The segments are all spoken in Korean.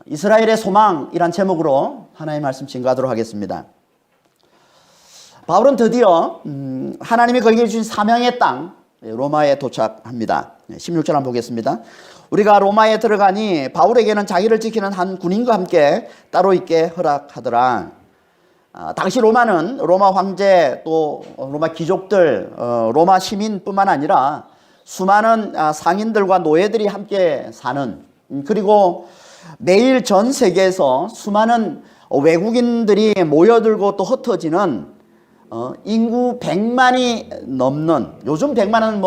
이스라엘의 소망이란 제목으로 하나님의 말씀 증거하도록 하겠습니다. 바울은 드디어 하나님이 그에게 주신 사명의 땅 로마에 도착합니다. 16절 한번 보겠습니다. 우리가 로마에 들어가니 바울에게는 자기를 지키는 한 군인과 함께 따로 있게 허락하더라. 당시 로마는 로마 황제 또 로마 귀족들 로마 시민뿐만 아니라 수많은 상인들과 노예들이 함께 사는, 그리고 매일 전 세계에서 수많은 외국인들이 모여들고 또 흩어지는 인구 100만이 넘는, 요즘 100만은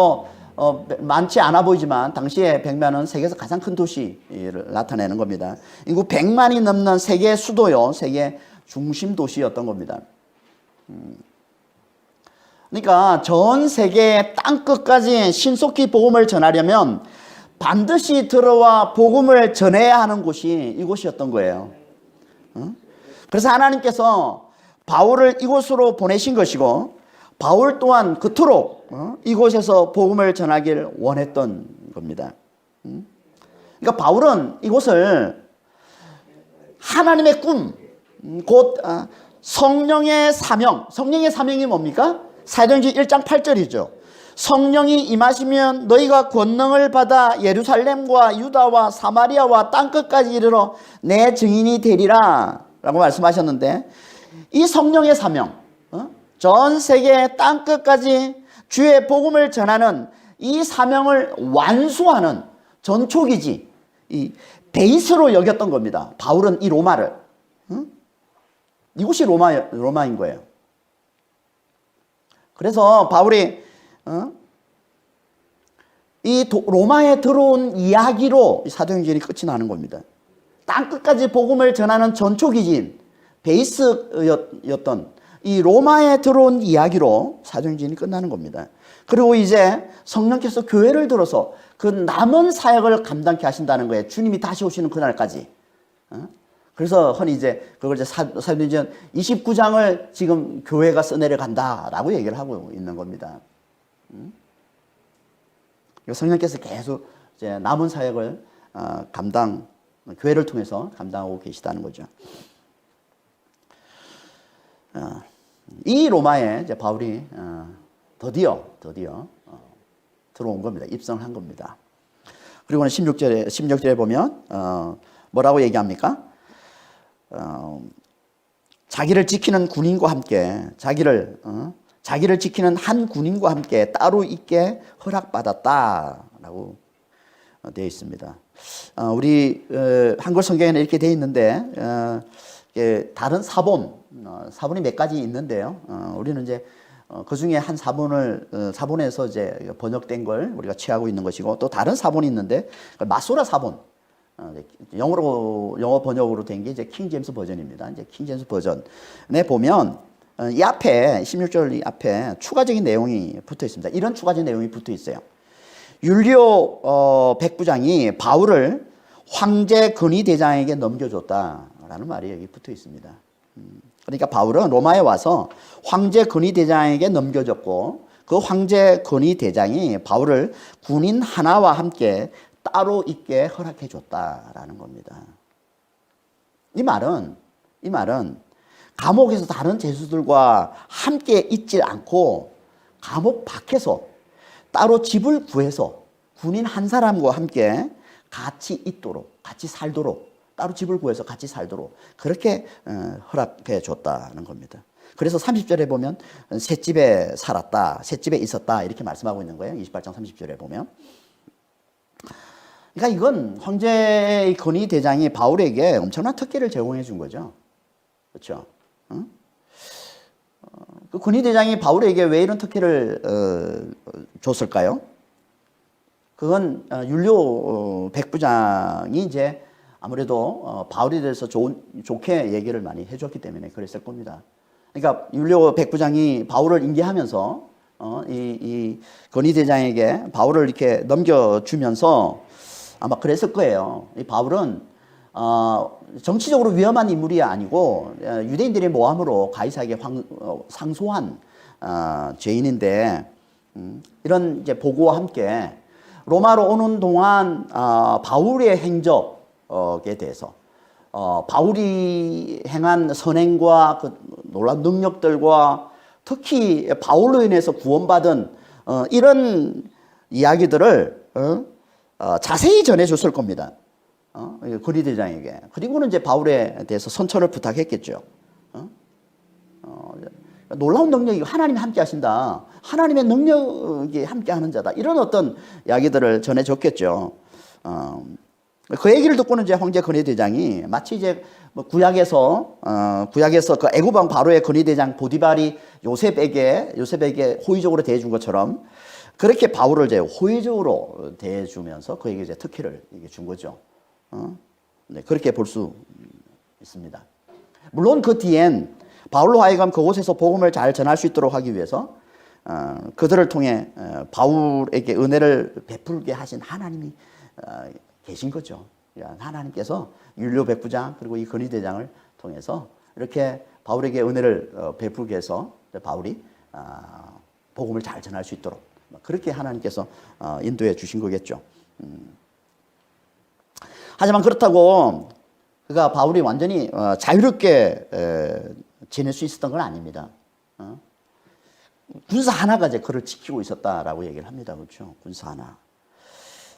많지 않아 보이지만 당시에 100만은 세계에서 가장 큰 도시를 나타내는 겁니다. 인구 100만이 넘는 세계 수도요, 세계 중심 도시였던 겁니다. 그러니까 전 세계 땅끝까지 신속히 복음을 전하려면 반드시 들어와 복음을 전해야 하는 곳이 이곳이었던 거예요. 그래서 하나님께서 바울을 이곳으로 보내신 것이고, 바울 또한 그토록 이곳에서 복음을 전하길 원했던 겁니다. 그러니까 바울은 이곳을 하나님의 꿈, 곧 성령의 사명, 성령의 사명이 뭡니까? 사도행전 1장 8절이죠. 성령이 임하시면 너희가 권능을 받아 예루살렘과 유다와 사마리아와 땅끝까지 이르러 내 증인이 되리라 라고 말씀하셨는데, 이 성령의 사명, 전 세계 땅끝까지 주의 복음을 전하는 이 사명을 완수하는 전초기지, 이 베이스로 여겼던 겁니다. 바울은 이 로마를. 이곳이 로마인 거예요. 그래서 바울이 이 로마에 들어온 이야기로 사도행전이 끝이 나는 겁니다. 땅끝까지 복음을 전하는 전초기진, 베이스였던 이 로마에 들어온 이야기로 사도행전이 끝나는 겁니다. 그리고 이제 성령께서 교회를 들어서 그 남은 사역을 감당케 하신다는 거예요. 주님이 다시 오시는 그날까지. 그래서 흔히 이제 그걸 이제 사도행전 29장을 지금 교회가 써내려 간다라고 얘기를 하고 있는 겁니다. 성령께서 계속 이제 남은 사역을 교회를 통해서 감당하고 계시다는 거죠. 이 로마에 이제 바울이 드디어 들어온 겁니다. 입성한 겁니다. 그리고는 16절에 보면 뭐라고 얘기합니까? 자기를 지키는 군인과 함께, 자기를 지키는 한 군인과 함께 따로 있게 허락받았다라고 되어 있습니다. 우리 한글 성경에는 이렇게 되어 있는데 다른 사본이 몇 가지 있는데요. 우리는 이제 그 중에 한 사본에서 이제 번역된 걸 우리가 취하고 있는 것이고, 또 다른 사본이 있는데 마소라 사본, 영어 번역으로 된 게 이제 킹 제임스 버전입니다. 이제 킹 제임스 버전에 보면 이 앞에 16절 이 앞에 추가적인 내용이 붙어 있습니다. 이런 추가적인 내용이 붙어 있어요. 율리오 백부장이 바울을 황제 근위대장에게 넘겨줬다라는 말이 여기 붙어 있습니다. 그러니까 바울은 로마에 와서 황제 근위대장에게 넘겨줬고, 그 황제 근위대장이 바울을 군인 하나와 함께 따로 있게 허락해 줬다라는 겁니다. 이 말은 감옥에서 다른 죄수들과 함께 있지 않고 감옥 밖에서 따로 집을 구해서 군인 한 사람과 함께 같이 있도록, 같이 살도록, 따로 집을 구해서 같이 살도록 그렇게 허락해 줬다는 겁니다. 그래서 30절에 보면 셋집에 살았다, 셋집에 있었다 이렇게 말씀하고 있는 거예요. 28장 30절에 보면. 그러니까 이건 황제의 근위대장이 바울에게 엄청난 특기를 제공해 준 거죠. 그렇죠? 그 근위대장이 바울에게 왜 이런 특기를 줬을까요? 그건 율리오 백부장이 이제 아무래도 바울에 대해서 좋게 얘기를 많이 해줬기 때문에 그랬을 겁니다. 그러니까 율리오 백부장이 바울을 임기하면서 이 근위대장에게 바울을 이렇게 넘겨주면서 아마 그랬을 거예요. 이 바울은 정치적으로 위험한 인물이 아니고 유대인들의 모함으로 가이사에게 상소한 죄인인데, 이런 이제 보고와 함께 로마로 오는 동안 바울의 행적에 대해서 바울이 행한 선행과 그 놀라운 능력들과 특히 바울로 인해서 구원받은 이런 이야기들을 자세히 전해줬을 겁니다. 고린도장에게. 그리고는 이제 바울에 대해서 선처를 부탁했겠죠. 놀라운 능력이 하나님이 함께 하신다. 하나님의 능력이 함께 하는 자다. 이런 어떤 이야기들을 전해줬겠죠. 그 얘기를 듣고는 이제 황제 근위대장이 마치 이제 뭐 구약에서 그 애굽왕 바로의 근위대장 보디발이 요셉에게 호의적으로 대해준 것처럼 그렇게 바울을 이제 호의적으로 대해주면서 그에게 이제 특혜를 준 거죠. 네, 그렇게 볼 수 있습니다. 물론 그 뒤엔 바울로 하여금 그곳에서 복음을 잘 전할 수 있도록 하기 위해서 그들을 통해 바울에게 은혜를 베풀게 하신 하나님이 계신 거죠. 하나님께서 율료 백부장 그리고 이 근위대장을 통해서 이렇게 바울에게 은혜를 베풀게 해서 바울이 복음을 잘 전할 수 있도록 그렇게 하나님께서 인도해 주신 거겠죠. 하지만 그렇다고 그가 바울이 완전히 자유롭게 지낼 수 있었던 건 아닙니다. 군사 하나가 이제 그를 지키고 있었다라고 얘기를 합니다. 그렇죠? 군사 하나.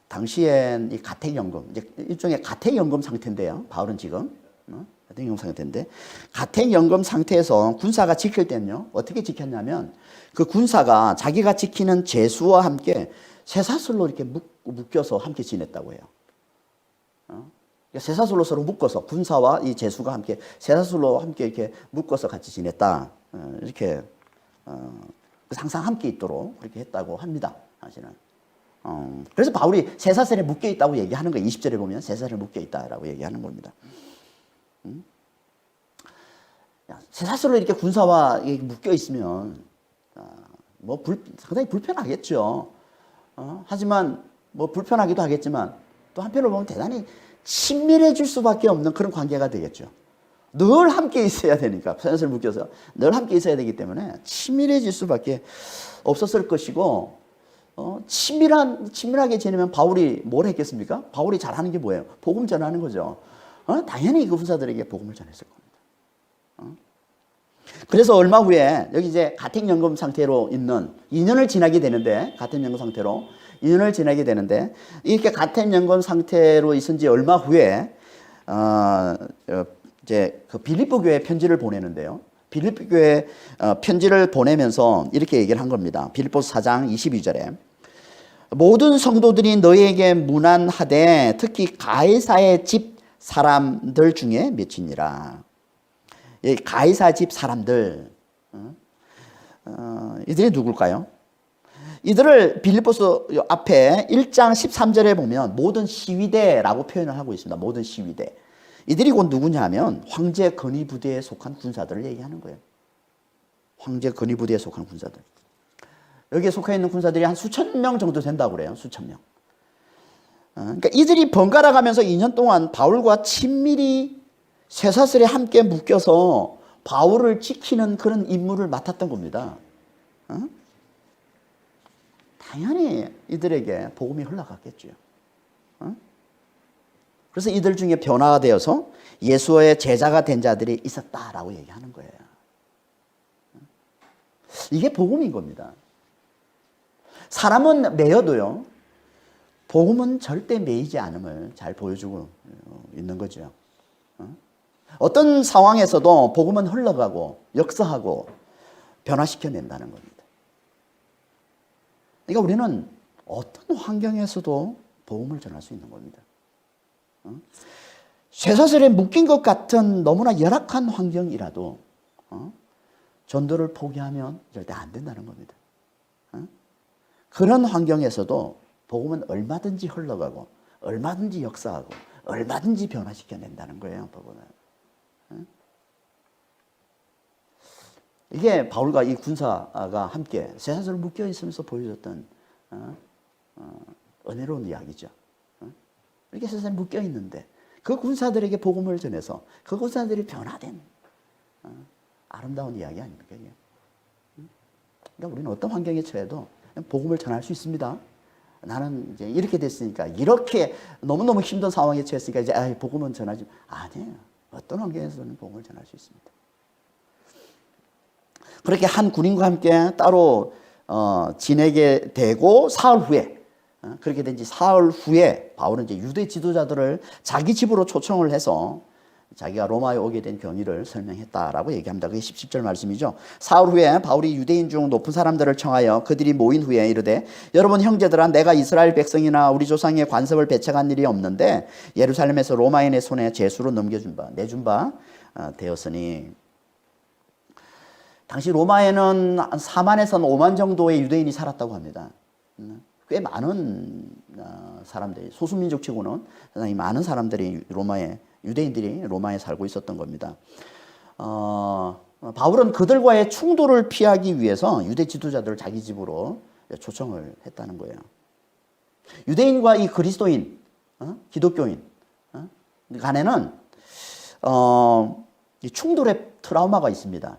당시엔 이 가택연금, 이제 일종의 가택연금 상태인데요. 바울은 지금 가택연금 상태인데 가택연금 상태에서 군사가 지킬 때는요. 어떻게 지켰냐면 그 군사가 자기가 지키는 제수와 함께 쇠사슬로 이렇게 묶여서 함께 지냈다고 해요. 쇠사슬로 서로 묶어서 군사와 이 제수가 함께 쇠사슬로 함께 이렇게 묶어서 같이 지냈다. 이렇게 항상 함께 있도록 그렇게 했다고 합니다. 사실은. 그래서 바울이 쇠사슬에 묶여 있다고 얘기하는 거예요. 20절에 보면 쇠사슬에 묶여 있다라고 얘기하는 겁니다. 쇠사슬로 이렇게 군사와 묶여 있으면 상당히 불편하겠죠. 하지만 불편하기도 하겠지만 또 한편으로 보면 대단히 친밀해질 수밖에 없는 그런 관계가 되겠죠. 늘 함께 있어야 되니까 쇠사슬 묶여서 늘 함께 있어야 되기 때문에 친밀해질 수밖에 없었을 것이고 친밀하게 지내면 바울이 뭘 했겠습니까? 바울이 잘하는 게 뭐예요? 복음 전하는 거죠. 당연히 그 군사들에게 복음을 전했을 겁니다. 그래서 얼마 후에 여기 이제 가택연금 상태로 있는 2년을 지나게 되는데 가택연금 상태로 2년을 지나게 되는데 이렇게 가택연금 상태로 있은 지 얼마 후에 이제 그 빌립보 교회에 편지를 보내는데요. 빌립보 교회에 편지를 보내면서 이렇게 얘기를 한 겁니다. 빌립보서 4장 22절에 모든 성도들이 너희에게 문안하되 특히 가이사의 집 사람들 중에 몇이니라. 가이사 집 사람들 이들이 누굴까요? 이들을 빌립보서 앞에 1장 13절에 보면 모든 시위대라고 표현을 하고 있습니다. 모든 시위대. 이들이 곧 누구냐 하면 황제 근위부대에 속한 군사들을 얘기하는 거예요. 황제 근위부대에 속한 군사들. 여기에 속해 있는 군사들이 한 수천 명 정도 된다고 그래요. 수천 명. 그러니까 이들이 번갈아 가면서 2년 동안 바울과 친밀히 쇠사슬에 함께 묶여서 바울을 지키는 그런 임무를 맡았던 겁니다. 당연히 이들에게 복음이 흘러갔겠죠. 그래서 이들 중에 변화가 되어서 예수의 제자가 된 자들이 있었다라고 얘기하는 거예요. 이게 복음인 겁니다. 사람은 매여도요, 복음은 절대 매이지 않음을 잘 보여주고 있는 거죠. 어떤 상황에서도 복음은 흘러가고 역사하고 변화시켜낸다는 겁니다. 그러니까 우리는 어떤 환경에서도 복음을 전할 수 있는 겁니다. 쇠사슬에 묶인 것 같은 너무나 열악한 환경이라도 전도를 포기하면 절대 안 된다는 겁니다. 그런 환경에서도 복음은 얼마든지 흘러가고 얼마든지 역사하고 얼마든지 변화시켜낸다는 거예요. 복음은. 이게 바울과 이 군사가 함께 쇠사슬로 묶여 있으면서 보여줬던 은혜로운 이야기죠. 이렇게 쇠사슬에 묶여 있는데 그 군사들에게 복음을 전해서 그 군사들이 변화된 아름다운 이야기 아닙니까? 이게? 그러니까 우리는 어떤 환경에 처해도 복음을 전할 수 있습니다. 나는 이제 이렇게 됐으니까, 이렇게 너무너무 힘든 상황에 처했으니까 이제 복음은 전하지. 아니에요. 어떤 환경에서는 복음을 전할 수 있습니다. 그렇게 한 군인과 함께 따로 지내게 되고 사흘 후에, 그렇게 된 지 사흘 후에 바울은 이제 유대 지도자들을 자기 집으로 초청을 해서 자기가 로마에 오게 된 경위를 설명했다라고 얘기합니다. 그게 17절 말씀이죠. 사흘 후에 바울이 유대인 중 높은 사람들을 청하여 그들이 모인 후에 이르되, 여러분 형제들아, 내가 이스라엘 백성이나 우리 조상의 관습을 배척한 일이 없는데 예루살렘에서 로마인의 손에 죄수로 내준 바 되었으니. 당시 로마에는 한 4만에서 5만 정도의 유대인이 살았다고 합니다. 꽤 많은 사람들이, 소수민족 치고는 상당히 많은 사람들이 유대인들이 로마에 살고 있었던 겁니다. 바울은 그들과의 충돌을 피하기 위해서 유대 지도자들을 자기 집으로 초청을 했다는 거예요. 유대인과 이 그리스도인, 기독교인 간에는 충돌의 트라우마가 있습니다.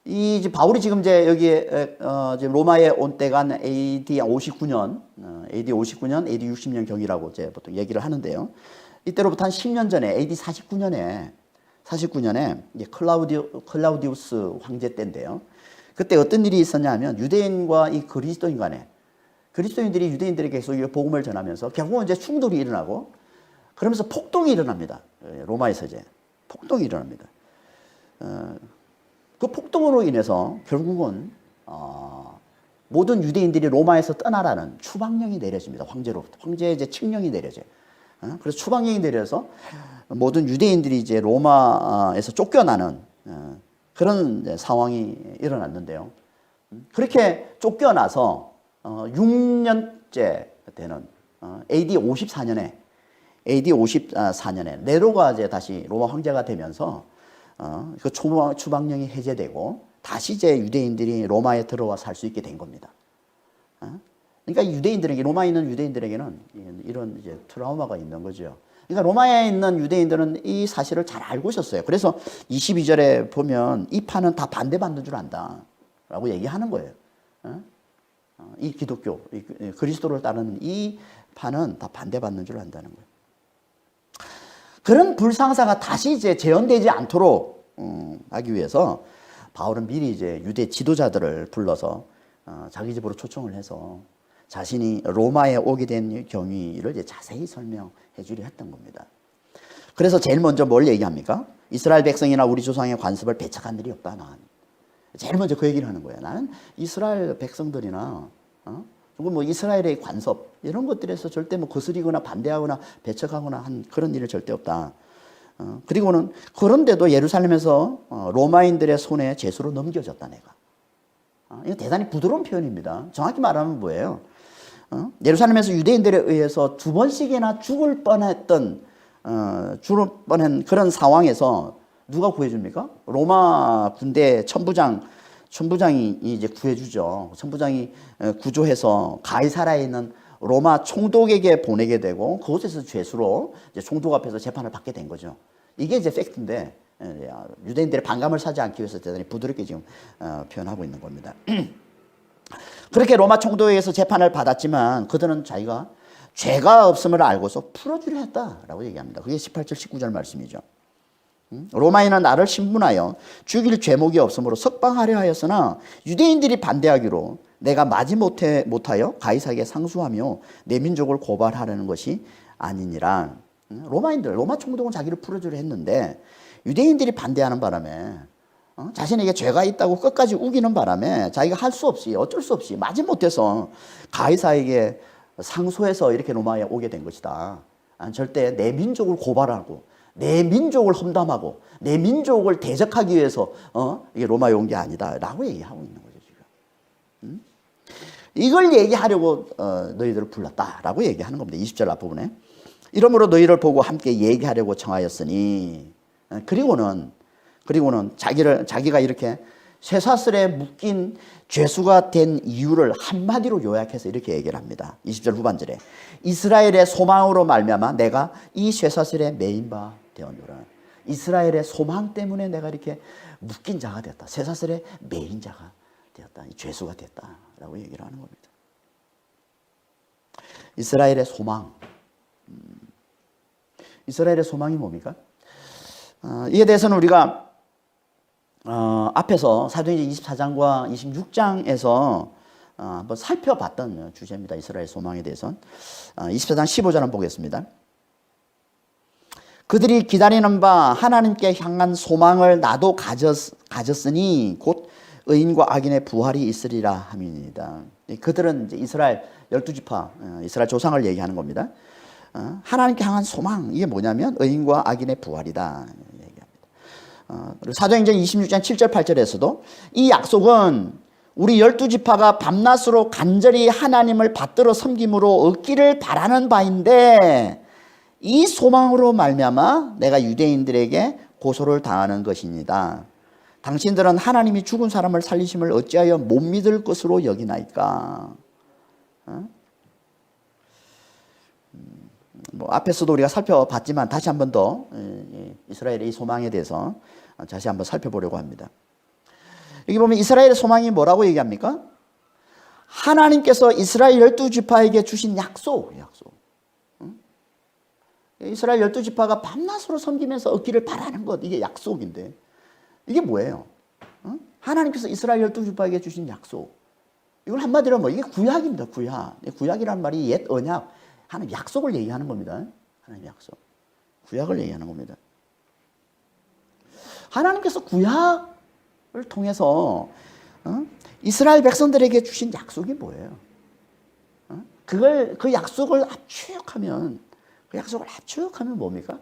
이 바울이 지금 이제 여기에 지금 로마에 온 때가 AD 59년, AD 60년 경이라고 이제 보통 얘기를 하는데요. 이때로부터 한 10년 전에 AD 49년에 이제 클라우디우스 황제 때인데요. 그때 어떤 일이 있었냐면 유대인과 이 그리스도인 간에, 그리스도인들이 유대인들에게 계속 복음을 전하면서 결국은 이제 충돌이 일어나고, 그러면서 폭동이 일어납니다. 로마에서 이제 폭동이 일어납니다. 그 폭동으로 인해서 결국은 모든 유대인들이 로마에서 떠나라는 추방령이 내려집니다. 황제로부터. 황제의 이제 칙령이 내려져요. 그래서 추방령이 내려서 모든 유대인들이 이제 로마에서 쫓겨나는 그런 상황이 일어났는데요. 그렇게 쫓겨나서 6년째 되는 AD 54년에 네로가 이제 다시 로마 황제가 되면서 그 추방령이 해제되고 다시 이제 유대인들이 로마에 들어와 살 수 있게 된 겁니다. 그러니까 유대인들에게, 로마에 있는 유대인들에게는 이런 이제 트라우마가 있는 거죠. 그러니까 로마에 있는 유대인들은 이 사실을 잘 알고 있었어요. 그래서 22절에 보면 이 파는 다 반대받는 줄 안다 라고 얘기하는 거예요. 이 기독교, 그리스도를 따르는 이 파는 다 반대받는 줄 안다는 거예요. 그런 불상사가 다시 이제 재현되지 않도록 하기 위해서 바울은 미리 이제 유대 지도자들을 불러서 자기 집으로 초청을 해서 자신이 로마에 오게 된 경위를 이제 자세히 설명해 주려 했던 겁니다. 그래서 제일 먼저 뭘 얘기합니까? 이스라엘 백성이나 우리 조상의 관습을 배척한 일이 없다. 난 제일 먼저 그 얘기를 하는 거예요. 나는 이스라엘 백성들이나 뭐 이스라엘의 관습 이런 것들에서 절대 뭐 거스리거나 반대하거나 배척하거나 한 그런 일은 절대 없다. 그리고는 그런데도 예루살렘에서 로마인들의 손에 죄수로 넘겨졌다 내가. 이거 대단히 부드러운 표현입니다. 정확히 말하면 뭐예요? 예루살렘에서 유대인들에 의해서 2번씩이나 죽을 뻔한 그런 상황에서 누가 구해줍니까? 로마 군대 천부장이 이제 구해주죠. 천부장이 구조해서 가이사라에 있는 로마 총독에게 보내게 되고 그곳에서 죄수로 이제 총독 앞에서 재판을 받게 된 거죠. 이게 이제 팩트인데 유대인들의 반감을 사지 않기 위해서 대단히 부드럽게 지금 표현하고 있는 겁니다. 그렇게 로마 총독에게서 재판을 받았지만 그들은 자기가 죄가 없음을 알고서 풀어주려 했다라고 얘기합니다. 그게 18절 19절 말씀이죠. 로마인은 나를 신문하여 죽일 죄목이 없으므로 석방하려 하였으나 유대인들이 반대하기로 내가 마지 못하여 가이사에게 상수하며 내 민족을 고발하려는 것이 아니니라. 로마 총독은 자기를 풀어주려 했는데 유대인들이 반대하는 바람에 자신에게 죄가 있다고 끝까지 우기는 바람에 자기가 할 수 없이 어쩔 수 없이 마지 못해서 가이사에게 상소해서 이렇게 로마에 오게 된 것이다. 절대 내 민족을 고발하고 내 민족을 험담하고 내 민족을 대적하기 위해서 이게 로마에 온 게 아니다라고 얘기하고 있는 거죠 지금. 이걸 얘기하려고 너희들을 불렀다라고 얘기하는 겁니다. 20절 앞부분에 이러므로 너희를 보고 함께 얘기하려고 청하였으니 그리고는 자기가 이렇게 쇠사슬에 묶인 죄수가 된 이유를 한마디로 요약해서 이렇게 얘기를 합니다. 20절 후반절에 이스라엘의 소망으로 말미암아 내가 이 쇠사슬에 매인 바 되었노라. 이스라엘의 소망 때문에 내가 이렇게 묶인 자가 되었다. 쇠사슬에 매인 자가 되었다. 죄수가 됐다라고 얘기를 하는 겁니다. 이스라엘의 소망. 이스라엘의 소망이 뭡니까? 이에 대해서는 우리가 앞에서 사도행전 24장과 26장에서 한번 살펴봤던 주제입니다. 이스라엘 소망에 대해서는. 24장 15절 한번 보겠습니다. 그들이 기다리는 바 하나님께 향한 소망을 나도 가졌으니 곧 의인과 악인의 부활이 있으리라 함이니이다. 그들은 이제 이스라엘 12지파, 이스라엘 조상을 얘기하는 겁니다. 하나님께 향한 소망, 이게 뭐냐면 의인과 악인의 부활이다 얘기합니다. 사도행전 26장 7절 8절에서도 이 약속은 우리 12지파가 밤낮으로 간절히 하나님을 받들어 섬김으로 얻기를 바라는 바인데 이 소망으로 말미암아 내가 유대인들에게 고소를 당하는 것입니다. 당신들은 하나님이 죽은 사람을 살리심을 어찌하여 못 믿을 것으로 여기나이까. 앞에서도 우리가 살펴봤지만 다시 한 번 더 이스라엘의 이 소망에 대해서 다시 한번 살펴보려고 합니다. 여기 보면 이스라엘의 소망이 뭐라고 얘기합니까? 하나님께서 이스라엘 12지파에게 주신 약속. 이스라엘 12지파가 밤낮으로 섬기면서 얻기를 바라는 것, 이게 약속인데 이게 뭐예요? 하나님께서 이스라엘 12지파에게 주신 약속. 이걸 한마디로 이게 구약입니다. 구약이라는 말이 옛 언약, 하나님 약속을 얘기하는 겁니다. 하나님 약속. 구약을 얘기하는 겁니다. 하나님께서 구약을 통해서 이스라엘 백성들에게 주신 약속이 뭐예요? 그 약속을 압축하면 뭡니까?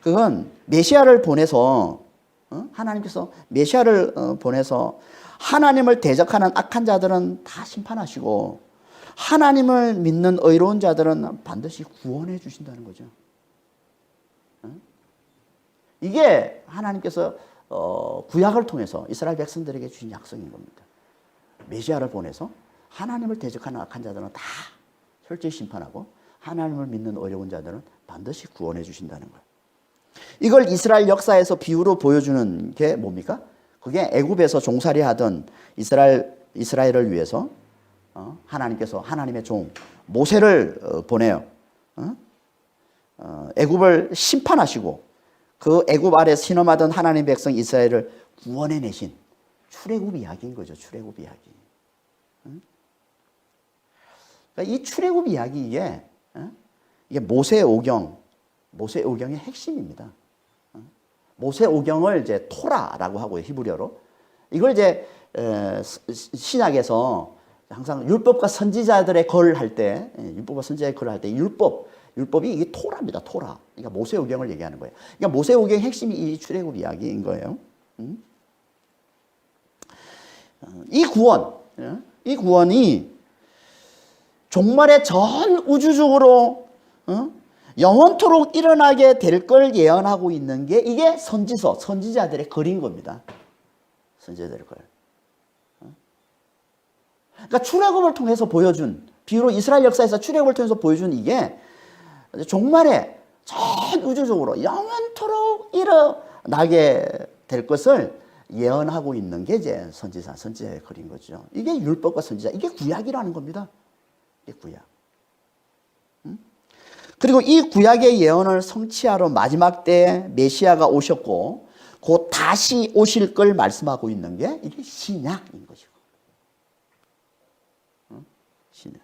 그건 메시아를 보내서 하나님께서 메시아를 보내서 하나님을 대적하는 악한 자들은 다 심판하시고 하나님을 믿는 의로운 자들은 반드시 구원해 주신다는 거죠. 이게 하나님께서 구약을 통해서 이스라엘 백성들에게 주신 약속인 겁니다. 메시아를 보내서 하나님을 대적하는 악한 자들은 다 철저히 심판하고 하나님을 믿는 어려운 자들은 반드시 구원해 주신다는 거예요. 이걸 이스라엘 역사에서 비유로 보여주는 게 뭡니까? 그게 애굽에서 종살이 하던 이스라엘을 위해서 하나님께서 하나님의 종 모세를 보내요. 애굽을 심판하시고 그 애굽 아래 신음하던 하나님의 백성 이스라엘을 구원해 내신 출애굽 이야기인 거죠. 출애굽 이야기. 그러니까 이 출애굽 이야기 이게 모세오경의 핵심입니다. 모세오경을 이제 토라라고 하고요, 히브리어로. 이걸 이제 신약에서 항상 율법과 선지자들의 걸 할 때, 율법이 이게 토라입니다, 토라. 그러니까 모세오경을 얘기하는 거예요. 그러니까 모세오경의 핵심이 이 출애굽 이야기인 거예요. 이 구원이 종말의 전 우주적으로 영원토록 일어나게 될 걸 예언하고 있는 게 이게 선지자들의 글인 겁니다. 선지자들의 글. 그러니까 출애굽을 통해서 보여준, 비유로 이스라엘 역사에서 출애굽을 통해서 보여준 이게 종말에 전 우주적으로 영원토록 일어나게 될 것을 예언하고 있는 게 이제 선지자의 글인 거죠. 이게 율법과 선지자, 이게 구약이라는 겁니다. 이게 구약. 그리고 이 구약의 예언을 성취하러 마지막 때에 메시아가 오셨고 곧 다시 오실 걸 말씀하고 있는 게 이게 신약인 것이고. 신약.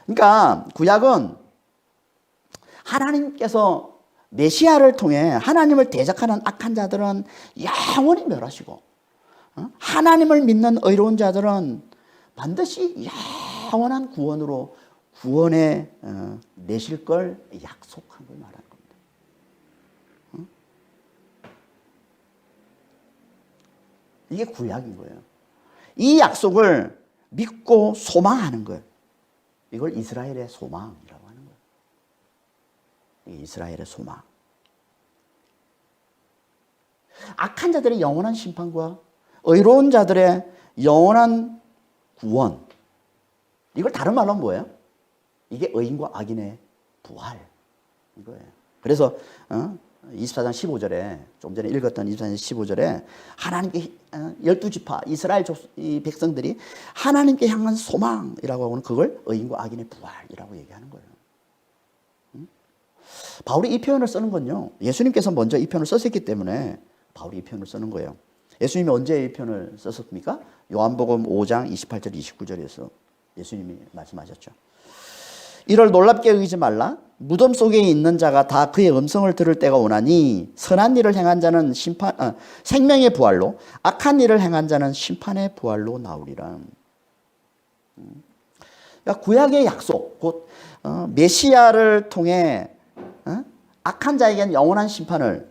그러니까 구약은 하나님께서 메시아를 통해 하나님을 대적하는 악한 자들은 영원히 멸하시고 하나님을 믿는 의로운 자들은 반드시 영원한 구원으로 구원해 내실 걸 약속한 걸 말하는 겁니다. 이게 구약인 거예요. 이 약속을 믿고 소망하는 거예요. 이걸 이스라엘의 소망이라고 하는 거예요. 이스라엘의 소망. 악한 자들의 영원한 심판과 의로운 자들의 영원한 구원. 이걸 다른 말로 하면 뭐예요? 이게 의인과 악인의 부활. 이거예요. 그래서 24장 15절에 좀 전에 읽었던 24장 15절에 하나님께 12지파 이스라엘 이 백성들이 하나님께 향한 소망이라고 하고는 그걸 의인과 악인의 부활이라고 얘기하는 거예요. 바울이 이 표현을 쓰는 건요, 예수님께서 먼저 이 표현을 썼기 때문에 바울이 이 표현을 쓰는 거예요. 예수님이 언제 이 표현을 썼습니까? 요한복음 5장 28절 29절에서 예수님이 말씀하셨죠. 이를 놀랍게 여기지 말라. 무덤 속에 있는 자가 다 그의 음성을 들을 때가 오나니 선한 일을 행한 자는 생명의 부활로, 악한 일을 행한 자는 심판의 부활로 나오리라. 그러니까 구약의 약속, 곧 메시아를 통해 악한 자에게는 영원한 심판을,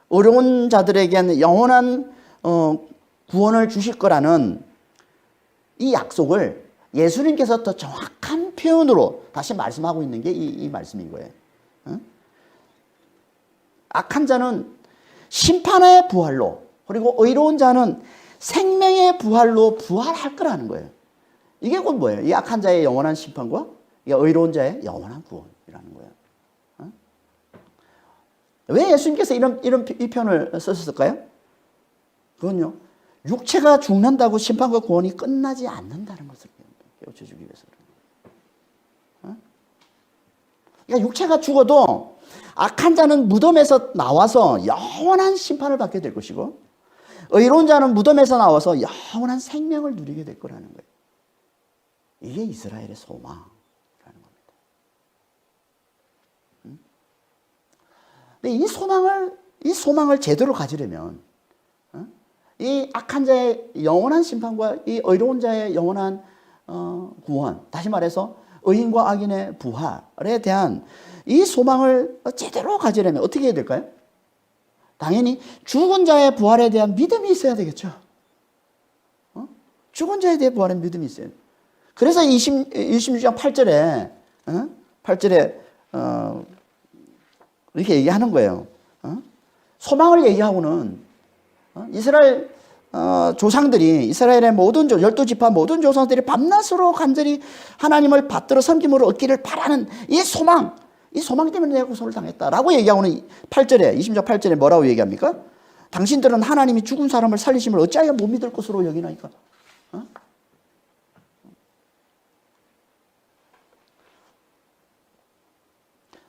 어려운 자들에게는 영원한 구원을 주실 거라는 이 약속을 예수님께서 더 정확한 표현으로 다시 말씀하고 있는 게 이 말씀인 거예요. 악한 자는 심판의 부활로, 그리고 의로운 자는 생명의 부활로 부활할 거라는 거예요. 이게 곧 뭐예요? 이 악한 자의 영원한 심판과 이 의로운 자의 영원한 구원이라는 거예요. 왜 예수님께서 이 표현을 썼을까요? 그건요, 육체가 죽는다고 심판과 구원이 끝나지 않는다는 것을 깨우쳐주기 위해서 그래요. 그러니까 육체가 죽어도 악한 자는 무덤에서 나와서 영원한 심판을 받게 될 것이고, 의로운 자는 무덤에서 나와서 영원한 생명을 누리게 될 거라는 거예요. 이게 이스라엘의 소망이라는 겁니다. 근데 이 소망을 제대로 가지려면, 이 악한 자의 영원한 심판과 이 의로운 자의 영원한 구원, 다시 말해서 의인과 악인의 부활에 대한 이 소망을 제대로 가지려면 어떻게 해야 될까요? 당연히 죽은 자의 부활에 대한 믿음이 있어야 되겠죠. 죽은 자에 대한 부활에 믿음이 있어요. 그래서 26장 8절에 이렇게 얘기하는 거예요. 소망을 얘기하고는 이스라엘 조상들이, 이스라엘의 모든 12지파 모든 조상들이 밤낮으로 간절히 하나님을 받들어 섬김으로 얻기를 바라는 이 소망 때문에 내가 고소를 당했다라고 얘기하고는 8절에, 26장 8절에 뭐라고 얘기합니까? 당신들은 하나님이 죽은 사람을 살리심을 어찌하여 못 믿을 것으로 여기나이까?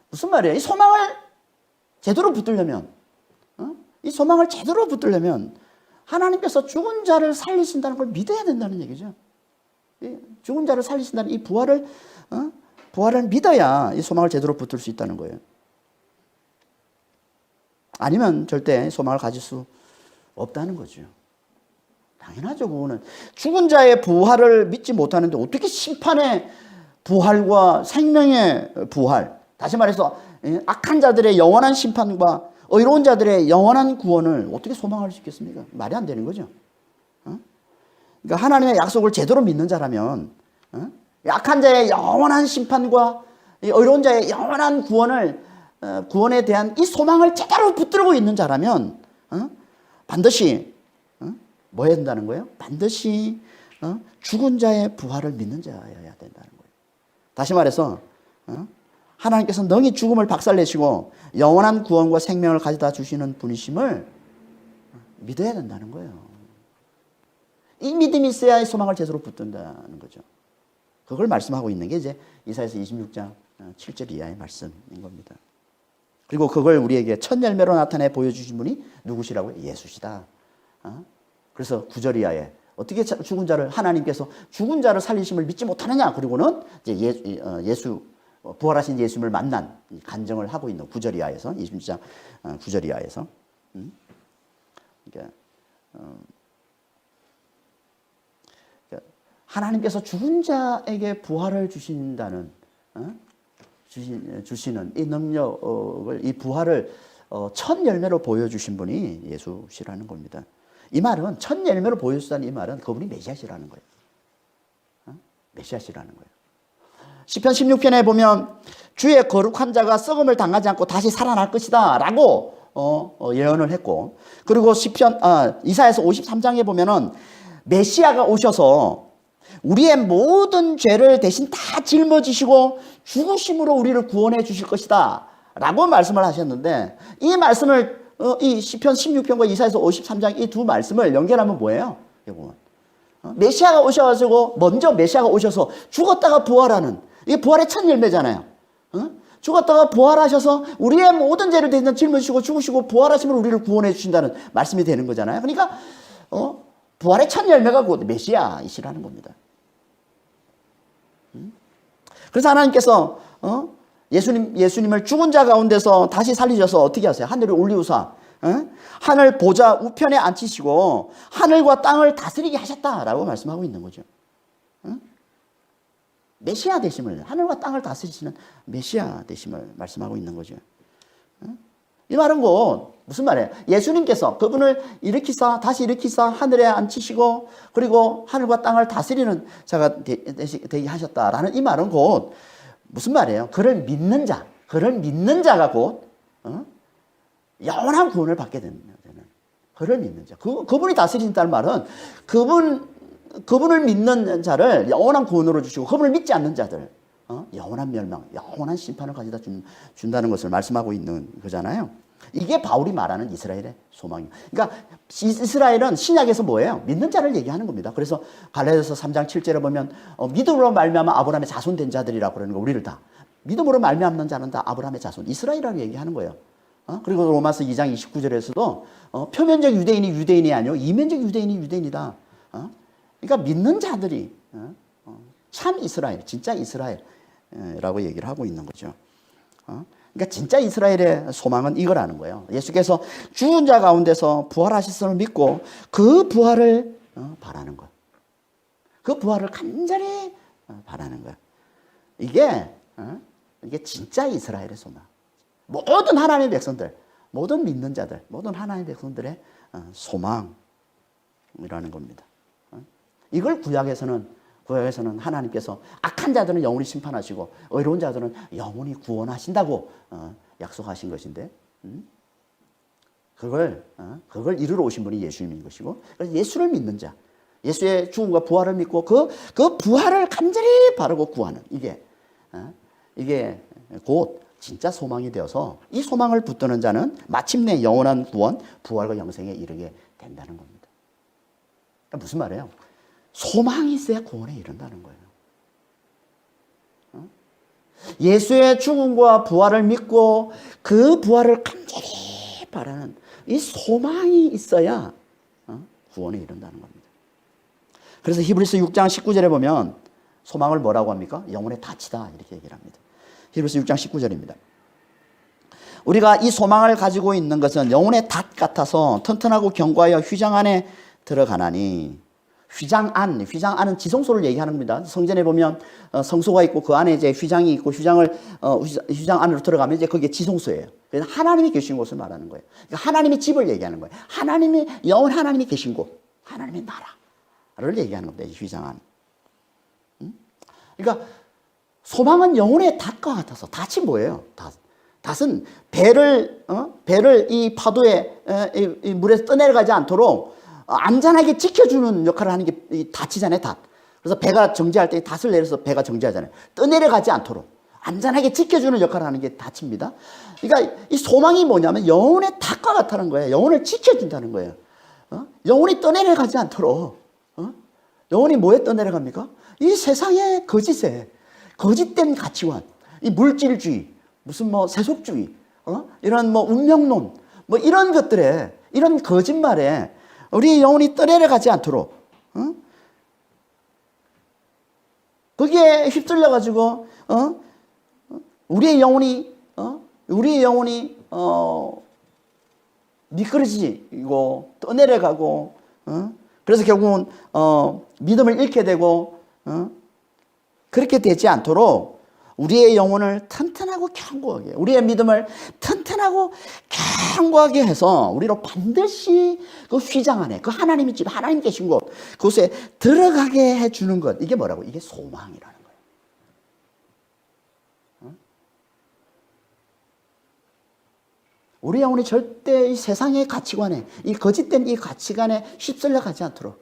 무슨 말이에요? 이 소망을 제대로 붙들려면, 하나님께서 죽은 자를 살리신다는 걸 믿어야 된다는 얘기죠. 죽은 자를 살리신다는 이 부활을 믿어야 이 소망을 제대로 붙들 수 있다는 거예요. 아니면 절대 소망을 가질 수 없다는 거죠. 당연하죠. 그거는 죽은 자의 부활을 믿지 못하는데 어떻게 심판의 부활과 생명의 부활, 다시 말해서 악한 자들의 영원한 심판과 의로운 자들의 영원한 구원을 어떻게 소망할 수 있겠습니까? 말이 안 되는 거죠. 그러니까 하나님의 약속을 제대로 믿는 자라면, 악한 자의 영원한 심판과 의로운 자의 영원한 구원에 대한 이 소망을 제대로 붙들고 있는 자라면 반드시 뭐 해야 된다는 거예요? 반드시 죽은 자의 부활을 믿는 자여야 된다는 거예요. 다시 말해서 하나님께서 능히 죽음을 박살내시고 영원한 구원과 생명을 가져다 주시는 분이심을 믿어야 된다는 거예요. 이 믿음이 있어야 이 소망을 제대로 붙든다는 거죠. 그걸 말씀하고 있는 게 이제 이사야서 26장 7절 이하의 말씀인 겁니다. 그리고 그걸 우리에게 첫 열매로 나타내 보여주신 분이 누구시라고요? 예수시다. 그래서 9절 이하에 어떻게 죽은 자를, 하나님께서 죽은 자를 살리심을 믿지 못하느냐? 그리고는 이제 부활하신 예수님을 만난 간증을 하고 있는 9절 이하에서, 26장 9절 이하에서. 그러니까 하나님께서 죽은 자에게 부활을 주시는 이 능력을, 이 부활을 첫 열매로 보여주신 분이 예수시라는 겁니다. 이 말은, 첫 열매로 보여주다는 이 말은 그분이 메시아시라는 거예요. 메시아시라는 거예요. 시편 16편에 보면 주의 거룩한 자가 썩음을 당하지 않고 다시 살아날 것이다 라고 예언을 했고, 그리고 이사야서 53장에 보면은 메시아가 오셔서 우리의 모든 죄를 대신 다 짊어지시고 죽으심으로 우리를 구원해 주실 것이다 라고 말씀을 하셨는데, 이 말씀을 이 시편 16편과 이사야서 53장 이 두 말씀을 연결하면 뭐예요? 메시아가 오셔가지고 먼저 메시아가 오셔서 죽었다가 부활하는, 이게 부활의 첫 열매잖아요. 죽었다가 부활하셔서 우리의 모든 죄를 대신 짊어지시고 죽으시고 부활하시면 우리를 구원해 주신다는 말씀이 되는 거잖아요. 그러니까 부활의 첫 열매가 곧 메시아이시라는 겁니다. 그래서 하나님께서 예수님을 죽은 자 가운데서 다시 살리셔서 어떻게 하세요? 하늘을 올리우사 하늘 보좌 우편에 앉히시고 하늘과 땅을 다스리게 하셨다라고 말씀하고 있는 거죠. 메시아 되심을, 하늘과 땅을 다스리시는 메시아 되심을 말씀하고 있는 거죠. 이 말은 곧 무슨 말이에요? 예수님께서 그분을 일으키사 다시 일으키사 하늘에 앉히시고 그리고 하늘과 땅을 다스리는 자가 되게 하셨다라는 이 말은 곧 무슨 말이에요? 그를 믿는 자가 곧 영원한 구원을 받게 되는 그를 믿는 자. 그분이 다스린다는 말은 그분을 믿는 자를 영원한 구원으로 주시고 그분을 믿지 않는 자들 영원한 멸망, 영원한 심판을 가져다 준다는 것을 말씀하고 있는 거잖아요. 이게 바울이 말하는 이스라엘의 소망이에요. 그러니까 이스라엘은 신약에서 뭐예요? 믿는 자를 얘기하는 겁니다. 그래서 갈라디아서 3장 7절에 보면 믿음으로 말미암아 아브라함의 자손된 자들이라고 그러는 거, 우리를 다 믿음으로 말미암는 자는 다 아브라함의 자손, 이스라엘이라고 얘기하는 거예요. 그리고 로마서 2장 29절에서도 표면적 유대인이 아니요 이면적 유대인이 유대인이다. 그러니까 믿는 자들이 참 이스라엘, 진짜 이스라엘이라고 얘기를 하고 있는 거죠. 그러니까 진짜 이스라엘의 소망은 이거라는 거예요. 예수께서 죽은 자 가운데서 부활하셨음을 믿고 그 부활을 바라는 것. 그 부활을 간절히 바라는 거예요. 이게 진짜 이스라엘의 소망. 모든 하나님의 백성들, 모든 믿는 자들, 모든 하나님의 백성들의 소망이라는 겁니다. 이걸 구약에서는 하나님께서 악한 자들은 영원히 심판하시고 의로운 자들은 영원히 구원하신다고 약속하신 것인데 그걸 이루러 오신 분이 예수님인 것이고, 그래서 예수를 믿는 자, 예수의 죽음과 부활을 믿고 그 부활을 간절히 바라고 구하는 이게 곧 진짜 소망이 되어서 이 소망을 붙드는 자는 마침내 영원한 구원, 부활과 영생에 이르게 된다는 겁니다. 그러니까 무슨 말이에요? 소망이 있어야 구원에 이른다는 거예요. 예수의 죽음과 부활을 믿고 그 부활을 간절히 바라는 이 소망이 있어야 구원에 이른다는 겁니다. 그래서 히브리서 6장 19절에 보면 소망을 뭐라고 합니까? 영혼의 닻이다 이렇게 얘기를 합니다. 히브리서 6장 19절입니다. 우리가 이 소망을 가지고 있는 것은 영혼의 닷 같아서 튼튼하고 견고하여 휘장 안에 들어가나니, 휘장안은 지성소를 얘기하는 겁니다. 성전에 보면 성소가 있고 그 안에 이제 휘장이 있고 휘장 안으로 들어가면 이제 그게 지성소예요. 그래서 하나님이 계신 곳을 말하는 거예요. 그러니까 하나님의 집을 얘기하는 거예요. 하나님이 계신 곳, 하나님의 나라를 얘기하는 겁니다. 이 휘장안. 그러니까 소망은 영혼의 닷과 같아서, 닷이 뭐예요? 닷은 배를 이 파도에 이 물에서 떠내려가지 않도록 안전하게 지켜주는 역할을 하는 게 이 닷이잖아요, 닷. 그래서 배가 정지할 때 닷을 내려서 배가 정지하잖아요. 떠내려가지 않도록 안전하게 지켜주는 역할을 하는 게 닷입니다. 그러니까 이 소망이 뭐냐면 영혼의 닷과 같다는 거예요. 영혼을 지켜준다는 거예요. 영혼이 떠내려가지 않도록. 영혼이 뭐에 떠내려갑니까? 이 세상의 거짓에, 거짓된 가치관, 이 물질주의, 무슨 세속주의, 이런 운명론, 이런 것들에, 이런 거짓말에 우리 영혼이 떠내려가지 않도록, 거기에 휩쓸려가지고, 우리의 영혼이 미끄러지고, 떠내려가고, 그래서 결국은, 믿음을 잃게 되고, 그렇게 되지 않도록 우리의 영혼을 튼튼하고 견고하게, 우리의 믿음을 튼튼하고 견고하게 해서 우리로 반드시 그 휘장 안에, 그 하나님의 집, 하나님 계신 곳, 그곳에 들어가게 해주는 것. 이게 뭐라고? 이게 소망이라는 거예요. 우리 영혼이 절대 이 세상의 가치관에, 이 거짓된 이 가치관에 휩쓸려 가지 않도록,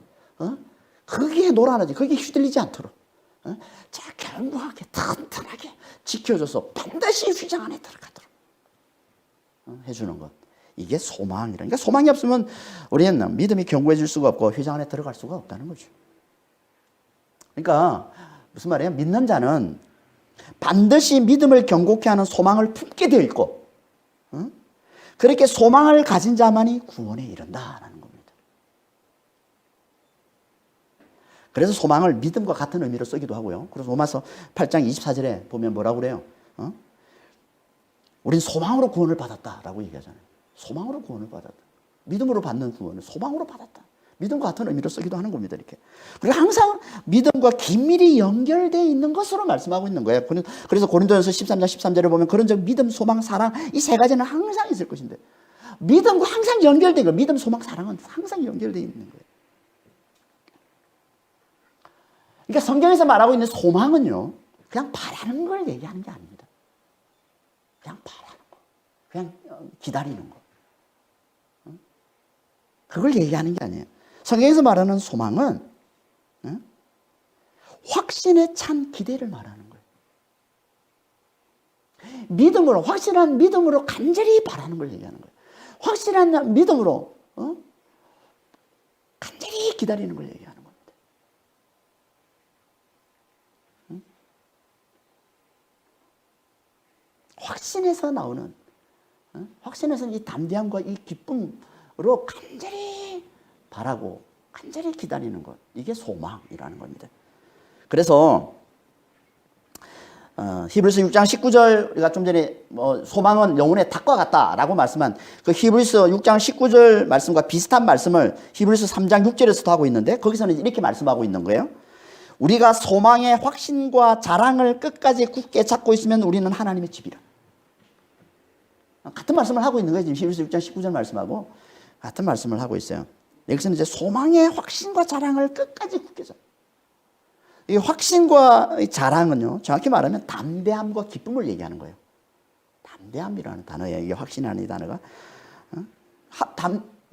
거기에 놀아나지, 거기에 휘둘리지 않도록, 자, 견고하게, 튼튼하게 지켜줘서 반드시 휘장 안에 들어가도록. 해주는 것. 이게 소망이라. 그러니까 소망이 없으면 우리는 믿음이 견고해질 수가 없고 회장 안에 들어갈 수가 없다는 거죠. 그러니까 무슨 말이에요? 믿는 자는 반드시 믿음을 견고케 하는 소망을 품게 되어 있고, 그렇게 소망을 가진 자만이 구원에 이른다라는 겁니다. 그래서 소망을 믿음과 같은 의미로 쓰기도 하고요. 그래서 로마서 8장 24절에 보면 뭐라고 그래요? 우린 소망으로 구원을 받았다라고 얘기하잖아요. 소망으로 구원을 받았다. 믿음으로 받는 구원을 소망으로 받았다. 믿음과 같은 의미로 쓰기도 하는 겁니다. 이렇게. 그리고 항상 믿음과 긴밀히 연결되어 있는 것으로 말씀하고 있는 거예요. 그래서 고린도전서 13장 13절에 보면 그런 적 믿음, 소망, 사랑 이 세 가지는 항상 있을 것인데 믿음과 항상 연결되고 믿음, 소망, 사랑은 항상 연결되어 있는 거예요. 그러니까 성경에서 말하고 있는 소망은요. 그냥 바라는 걸 얘기하는 게 아닙니다. 그냥 바라는 거. 그냥 기다리는 거. 그걸 얘기하는 게 아니에요. 성경에서 말하는 소망은 확신에 찬 기대를 말하는 거예요. 믿음으로, 확실한 믿음으로 간절히 바라는 걸 얘기하는 거예요. 확실한 믿음으로 간절히 기다리는 걸 얘기하는 겁니다. 확신에서 나오는, 확신에서는 이 담대함과 이 기쁨으로 간절히 바라고 간절히 기다리는 것, 이게 소망이라는 겁니다. 그래서 히브리서 6장 19절 우리가 좀 전에 소망은 영혼의 닭과 같다라고 말씀한 그 히브리서 6장 19절 말씀과 비슷한 말씀을 히브리서 3장 6절에서도 하고 있는데 거기서는 이렇게 말씀하고 있는 거예요. 우리가 소망의 확신과 자랑을 끝까지 굳게 잡고 있으면 우리는 하나님의 집이라. 같은 말씀을 하고 있는 거예요. 지금 히브리서 6장 19절 말씀하고 같은 말씀을 하고 있어요. 여기서는 이제 소망의 확신과 자랑을 끝까지 굳게 잡고. 이 확신과 자랑은요, 정확히 말하면 담대함과 기쁨을 얘기하는 거예요. 담대함이라는 단어예요. 이게 확신이라는 이 단어가.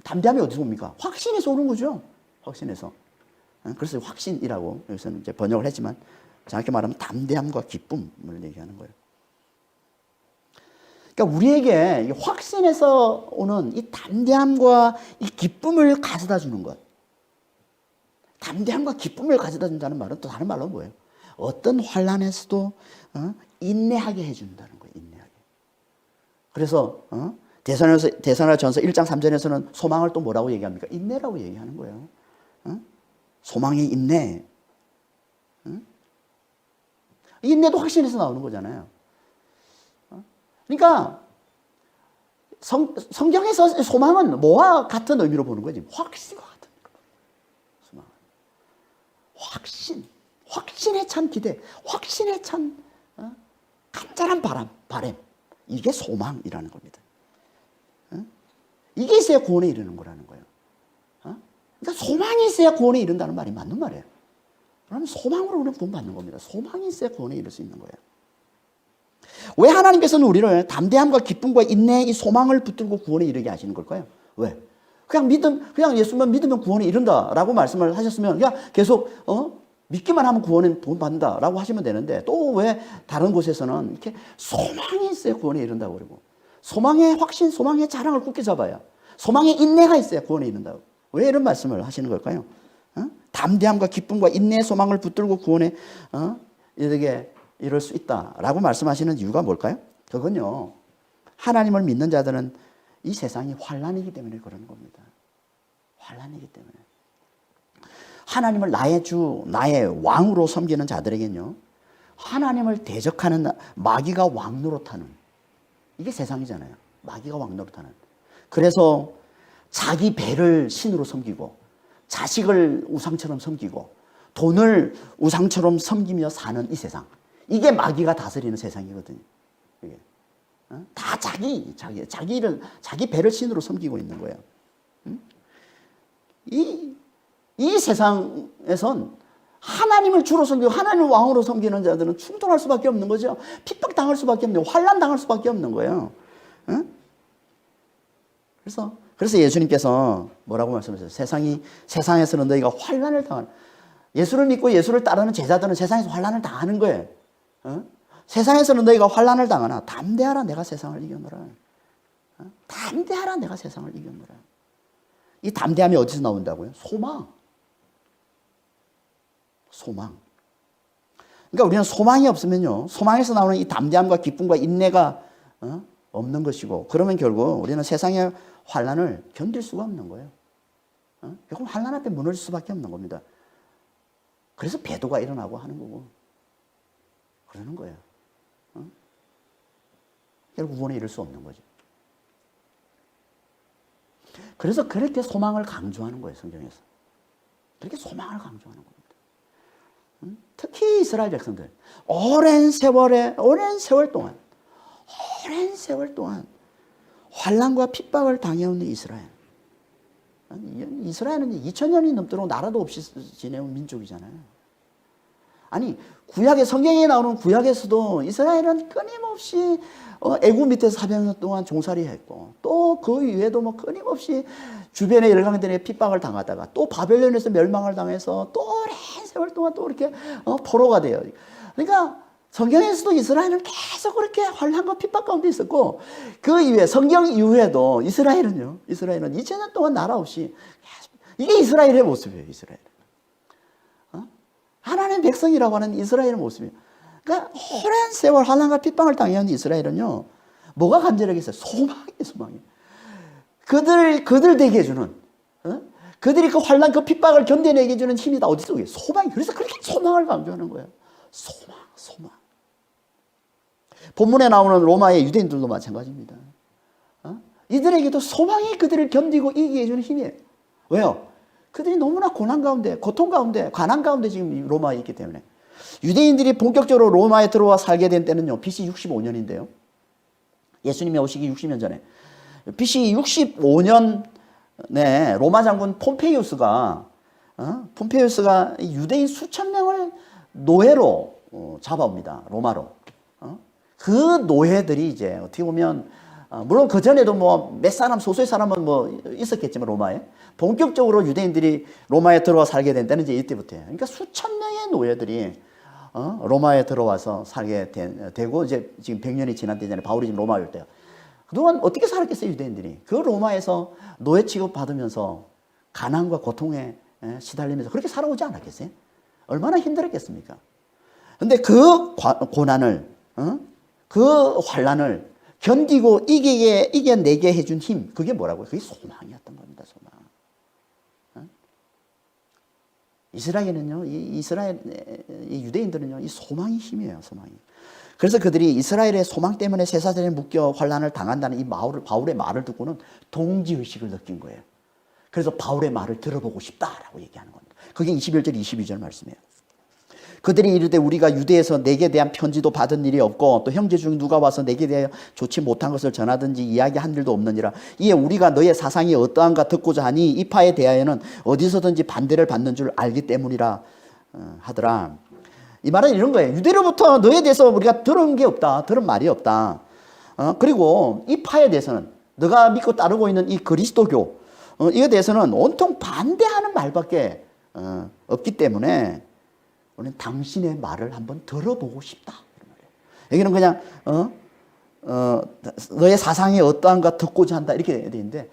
담대함이 어디서 옵니까? 확신에서 오는 거죠. 확신에서. 그래서 확신이라고 여기서는 이제 번역을 했지만 정확히 말하면 담대함과 기쁨을 얘기하는 거예요. 그러니까 우리에게 이 확신에서 오는 이 담대함과 이 기쁨을 가져다 주는 것. 담대함과 기쁨을 가져다 준다는 말은 또 다른 말로 뭐예요? 어떤 환난에서도 인내하게 해준다는 거예요. 인내하게. 그래서 데살로니가전서 1장 3절에서는 소망을 또 뭐라고 얘기합니까? 인내라고 얘기하는 거예요. 소망의 인내. 인내도 확신에서 나오는 거잖아요. 그러니까 성경에서 소망은 뭐와 같은 의미로 보는 거지? 확신과 같은 소망. 확신에 찬 기대, 확신에 찬 간절한 바람. 이게 소망이라는 겁니다. 이게 있어야 구원에 이르는 거라는 거예요. 그러니까 소망이 있어야 구원에 이른다는 말이 맞는 말이에요. 그러면 소망으로 우리는 구원받는 겁니다. 소망이 있어야 구원에 이를 수 있는 거예요. 왜 하나님께서는 우리를 담대함과 기쁨과 인내의 이 소망을 붙들고 구원에 이르게 하시는 걸까요? 왜? 그냥 예수만 믿으면 구원에 이른다라고 말씀을 하셨으면 그냥 계속 믿기만 하면 구원에 받는다라고 하시면 되는데 또 왜 다른 곳에서는 이렇게 소망이 있어야 구원에 이른다고 그러고 소망의 확신, 소망의 자랑을 굳게 잡아야 소망의 인내가 있어야 구원에 이른다고. 왜 이런 말씀을 하시는 걸까요? 담대함과 기쁨과 인내의 소망을 붙들고 구원에 이렇게 이럴 수 있다라고 말씀하시는 이유가 뭘까요? 그건요, 하나님을 믿는 자들은 이 세상이 환난이기 때문에 그러는 겁니다. 환난이기 때문에. 하나님을 나의 주, 나의 왕으로 섬기는 자들에게는요, 하나님을 대적하는 마귀가 왕 노릇하는, 이게 세상이잖아요. 마귀가 왕 노릇하는. 그래서 자기 배를 신으로 섬기고 자식을 우상처럼 섬기고 돈을 우상처럼 섬기며 사는 이 세상. 이게 마귀가 다스리는 세상이거든요. 이게. 다 자기 배를 신으로 섬기고 있는 거예요. 이 세상에선 하나님을 주로 섬기고 하나님을 왕으로 섬기는 자들은 충돌할 수밖에 없는 거죠. 핍박당할 수밖에 없는 거예요. 환난당할 수밖에 없는 거예요. 그래서 예수님께서 뭐라고 말씀하셨어요? 세상에서는 너희가 환난을 당하는, 예수를 믿고 예수를 따르는 제자들은 세상에서 환난을 당하는 거예요. 세상에서는 너희가 환난을 당하나 담대하라, 내가 세상을 이겨노라. 담대하라, 내가 세상을 이겼노라. 이 담대함이 어디서 나온다고요? 소망. 소망. 그러니까 우리는 소망이 없으면요, 소망에서 나오는 이 담대함과 기쁨과 인내가 없는 것이고, 그러면 결국 우리는 세상의 환난을 견딜 수가 없는 거예요. 결국 환난 앞에 무너질 수밖에 없는 겁니다. 그래서 배도가 일어나고 하는 거고 그러는 거예요. 결국 구원에 이를 수 없는 거죠. 그래서 그렇게 소망을 강조하는 거예요, 성경에서. 그렇게 소망을 강조하는 겁니다. 특히 이스라엘 백성들, 오랜 세월 동안 환난과 핍박을 당해온 이스라엘. 이스라엘은 2000년이 넘도록 나라도 없이 지내온 민족이잖아요. 아니, 구약의, 성경에 나오는 구약에서도 이스라엘은 끊임없이 애굽 밑에서 400년 동안 종살이 했고, 또 그 이외에도 뭐 끊임없이 주변의 열강들의 핍박을 당하다가 또 바벨론에서 멸망을 당해서 또 오랜 세월 동안 또 이렇게 포로가 돼요. 그러니까 성경에서도 이스라엘은 계속 그렇게 환난과 핍박 가운데 있었고, 그 이외에 성경 이후에도 이스라엘은 2000년 동안 나라 없이 계속, 이게 이스라엘의 모습이에요. 이스라엘. 하나님의 백성이라고 하는 이스라엘의 모습이에요. 그러니까 오랜 세월 환난과 핍박을 당해온 이스라엘은요, 뭐가 간절하겠어요? 소망이. 그들 되게 해주는, 그들이 그 환난, 그 핍박을 견뎌내게 해주는 힘이 다 어디 있어요? 소망이. 그래서 그렇게 소망을 강조하는 거예요. 소망. 본문에 나오는 로마의 유대인들도 마찬가지입니다. 이들에게도 소망이 그들을 견디고 이기게 해주는 힘이에요. 왜요? 그들이 너무나 고난 가운데, 고통 가운데, 가난 가운데 지금 로마에 있기 때문에. 유대인들이 본격적으로 로마에 들어와 살게 된 때는요, BC 65년인데요. 예수님이 오시기 60년 전에. BC 65년에 로마 장군 폼페이우스가 유대인 수천 명을 노예로 잡아옵니다. 로마로. 그 노예들이 이제 어떻게 보면, 물론 그 전에도 뭐 몇 사람, 소수의 사람은 뭐 있었겠지만 로마에, 본격적으로 유대인들이 로마에 들어와 살게 된 때는 이제 이때부터예요. 그러니까 수천 명의 노예들이 로마에 들어와서 살게 되고, 이제 지금 100년이 지난 때잖아요. 바울이 지금 로마에 올 때요. 그동안 어떻게 살았겠어요, 유대인들이? 그 로마에서 노예 취급 받으면서 가난과 고통에 시달리면서 그렇게 살아오지 않았겠어요? 얼마나 힘들었겠습니까? 근데 그 고난을, 그 환난을 견디고 이겨내게 해준 힘, 그게 뭐라고요? 그게 소망이었던 겁니다, 소망. 이스라엘은요, 이 유대인들은요, 이 소망이 힘이에요, 소망이. 그래서 그들이 이스라엘의 소망 때문에 쇠사슬에 묶여 환난을 당한다는 이 바울의 말을 듣고는 동지의식을 느낀 거예요. 그래서 바울의 말을 들어보고 싶다라고 얘기하는 겁니다. 그게 21절, 22절 말씀이에요. 그들이 이르되 우리가 유대에서 내게 대한 편지도 받은 일이 없고 또 형제 중 누가 와서 내게 대하여 좋지 못한 것을 전하든지 이야기한 일도 없느니라. 이에 우리가 너의 사상이 어떠한가 듣고자 하니 이 파에 대하여는 어디서든지 반대를 받는 줄 알기 때문이라 하더라. 이 말은 이런 거예요. 유대로부터 너에 대해서 우리가 들은 게 없다. 들은 말이 없다. 그리고 이 파에 대해서는 너가 믿고 따르고 있는 이 그리스도교, 이에 대해서는 온통 반대하는 말밖에 없기 때문에 우리는 당신의 말을 한번 들어보고 싶다. 여기는 그냥 너의 사상이 어떠한가 듣고자 한다 이렇게 되어 있는데,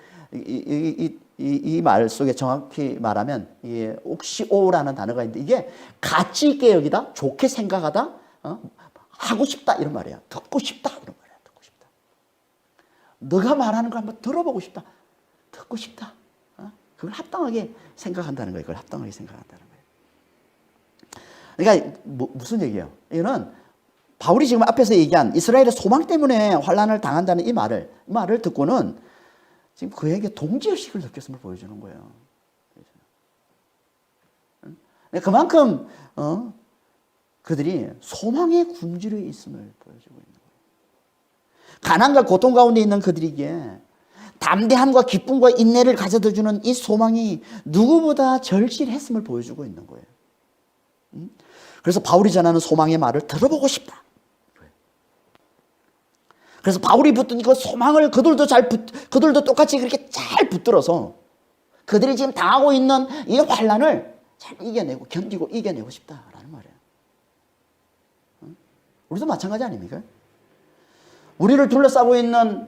이 말 속에 정확히 말하면 옥시오라는 단어가 있는데, 이게 가치 있게 여기다, 좋게 생각하다, 하고 싶다 이런 말이에요. 듣고 싶다 이런 말이에요. 듣고 싶다. 너가 말하는 걸 한번 들어보고 싶다. 듣고 싶다. 그걸 합당하게 생각한다는 거예요. 그걸 합당하게 생각한다는 거예요. 그러니까 무슨 얘기예요? 이거는 바울이 지금 앞에서 얘기한 이스라엘의 소망 때문에 환난을 당한다는 이 말을 듣고는 지금 그에게 동지의식을 느꼈음을 보여주는 거예요. 그만큼 그들이 소망의 굶주려 있음을 보여주고 있는 거예요. 가난과 고통 가운데 있는 그들에게 담대함과 기쁨과 인내를 가져다 주는 이 소망이 누구보다 절실했음을 보여주고 있는 거예요. 그래서 바울이 전하는 소망의 말을 들어보고 싶다. 그래서 바울이 붙든 그 소망을 그들도 똑같이 그렇게 잘 붙들어서 그들이 지금 당하고 있는 이 환난을 잘 이겨내고 견디고 이겨내고 싶다라는 말이에요. 우리도 마찬가지 아닙니까? 우리를 둘러싸고 있는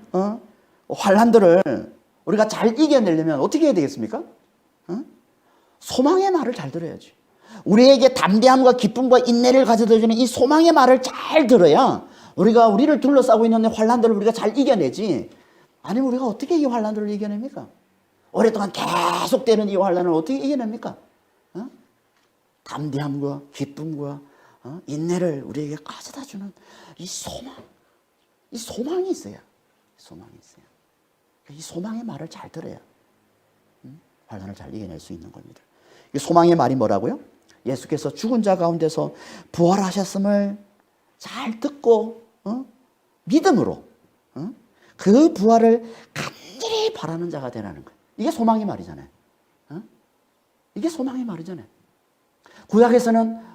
환난들을 우리가 잘 이겨내려면 어떻게 해야 되겠습니까? 소망의 말을 잘 들어야지. 우리에게 담대함과 기쁨과 인내를 가져다 주는 이 소망의 말을 잘 들어야 우리가 우리를 둘러싸고 있는 환난들을 우리가 잘 이겨내지. 아니면 우리가 어떻게 이 환난들을 이겨냅니까? 오랫동안 계속되는 이 환난을 어떻게 이겨냅니까? 담대함과 기쁨과 인내를 우리에게 가져다 주는 이 소망이 있어야. 이 소망의 말을 잘 들어야 환난을 잘 이겨낼 수 있는 겁니다. 이 소망의 말이 뭐라고요? 예수께서 죽은 자 가운데서 부활하셨음을 잘 듣고 믿음으로 그 부활을 간절히 바라는 자가 되라는 거예요. 이게 소망의 말이잖아요. 이게 소망의 말이잖아요. 구약에서는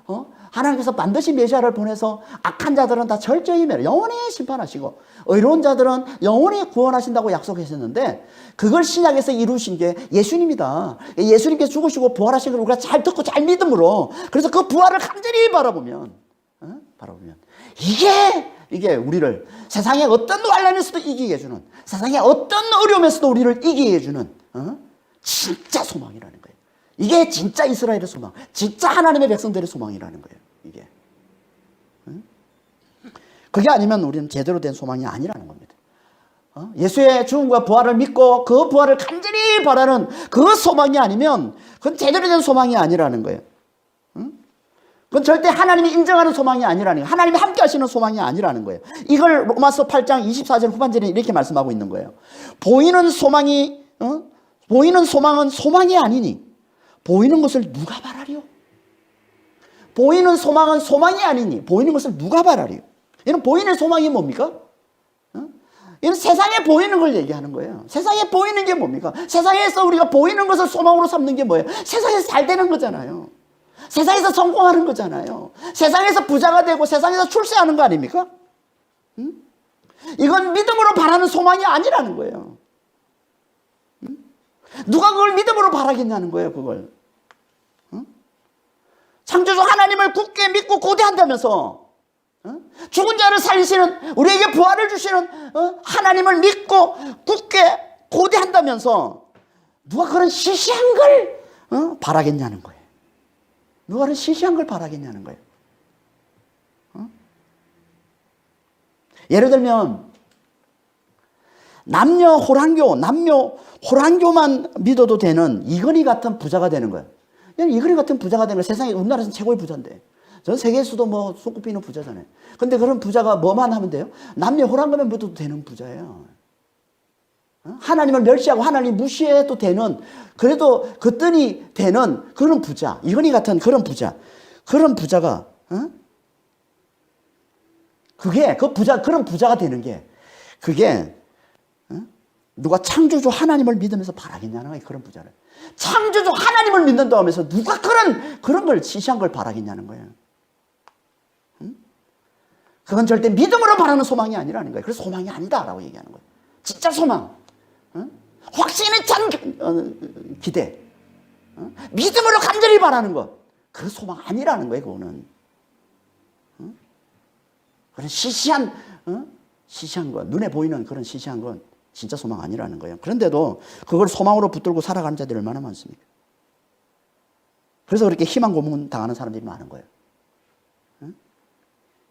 하나님께서 반드시 메시아를 보내서 악한 자들은 다 철저히 영원히 심판하시고 의로운 자들은 영원히 구원하신다고 약속하셨는데 그걸 신약에서 이루신 게 예수님이다. 예수님께서 죽으시고 부활하신 걸 우리가 잘 듣고 잘 믿음으로 그래서 그 부활을 간절히 바라보면 이게 우리를 세상의 어떤 환난에서도 이기게 해주는 세상의 어떤 어려움에서도 우리를 이기게 해주는 진짜 소망이라는 거예요. 이게 진짜 이스라엘의 소망, 진짜 하나님의 백성들의 소망이라는 거예요. 이게 그게 아니면 우리는 제대로 된 소망이 아니라는 겁니다. 예수의 죽음과 부활을 믿고 그 부활을 간절히 바라는 그 소망이 아니면 그건 제대로 된 소망이 아니라는 거예요. 그건 절대 하나님이 인정하는 소망이 아니라는 거예요. 하나님이 함께 하시는 소망이 아니라는 거예요. 이걸 로마서 8장 24절 후반절에 이렇게 말씀하고 있는 거예요. 보이는 소망은 소망이 아니니 보이는 것을 누가 바라리요? 보이는 소망은 소망이 아니니 보이는 것을 누가 바라리요? 이런 보이는 소망이 뭡니까? 이런 세상에 보이는 걸 얘기하는 거예요. 세상에 보이는 게 뭡니까? 세상에서 우리가 보이는 것을 소망으로 삼는 게 뭐예요? 세상에서 잘 되는 거잖아요. 세상에서 성공하는 거잖아요. 세상에서 부자가 되고 세상에서 출세하는 거 아닙니까? 이건 믿음으로 바라는 소망이 아니라는 거예요. 누가 그걸 믿음으로 바라겠냐는 거예요, 그걸. 창조주 하나님을 굳게 믿고 고대한다면서 죽은 자를 살리시는 우리에게 부활을 주시는 하나님을 믿고 굳게 고대한다면서 누가 그런 시시한 걸 바라겠냐는 거예요. 누가 그런 시시한 걸 바라겠냐는 거예요. 예를 들면 남녀 호랑교만 믿어도 되는 이건희 같은 부자가 되는 거예요. 이건희 같은 부자가 되는 거예요. 세상에 우리나라에서 최고의 부자인데. 전 세계에서도 뭐 손꼽히는 부자잖아요. 근데 그런 부자가 뭐만 하면 돼요? 남녀 호랑교만 믿어도 되는 부자예요. 하나님을 멸시하고 하나님 무시해도 되는 그래도 거뜬히 되는 그런 부자. 이건희 같은 그런 부자가 그런 부자가 되는 게 그게 누가 창조주 하나님을 믿으면서 바라겠냐는 거예요. 그런 부자를. 창조주 하나님을 믿는다고 하면서 누가 그런 걸 시시한 걸 바라겠냐는 거예요. 그건 절대 믿음으로 바라는 소망이 아니라는 거예요. 그래서 소망이 아니다라고 얘기하는 거예요. 진짜 소망. 확신에 찬 기대. 믿음으로 간절히 바라는 것. 그 소망 아니라는 거예요. 그거는. 그런 시시한 것. 눈에 보이는 그런 시시한 건 진짜 소망 아니라는 거예요. 그런데도 그걸 소망으로 붙들고 살아가는 자들이 얼마나 많습니까? 그래서 그렇게 희망 고문 당하는 사람들이 많은 거예요.